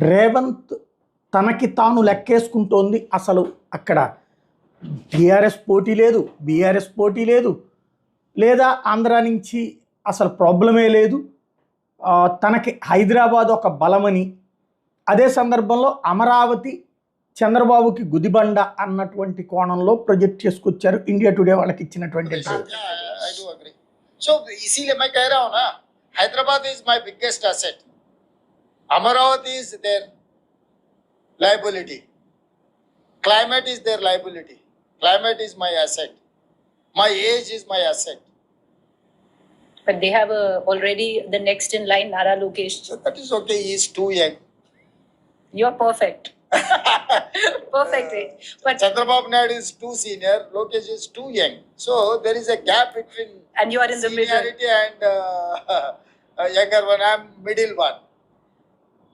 రేవంత్ తనకి తాను లెక్కేసుకుంటోంది. అసలు అక్కడ టీఆర్ఎస్ పోటీ లేదు, బీఆర్ఎస్ పోటీ లేదు, లేదా ఆంధ్ర నుంచి అసలు ప్రాబ్లమే లేదు. తనకి హైదరాబాద్ ఒక బలమని, అదే సందర్భంలో అమరావతి చంద్రబాబుకి గుదిబండ అన్నటువంటి కోణంలో ప్రొజెక్ట్ చేసుకొచ్చారు ఇండియా టుడే వాళ్ళకి ఇచ్చినటువంటి ఇంటర్వ్యూ. So इसीलिए मैं कह रहा हूँ ना, Hyderabad is my biggest asset. Amaravati is their liability. Climate is their liability. Climate is my asset. My age is my asset. But they have already the next in line, Nara Lokesh. So that is okay. He is too young. You're perfect. Perfect age. But Chandrababu Naidu is too senior. Lokesh is too young. So there is a gap between and you are in the middle. seniority and younger one. I am middle one.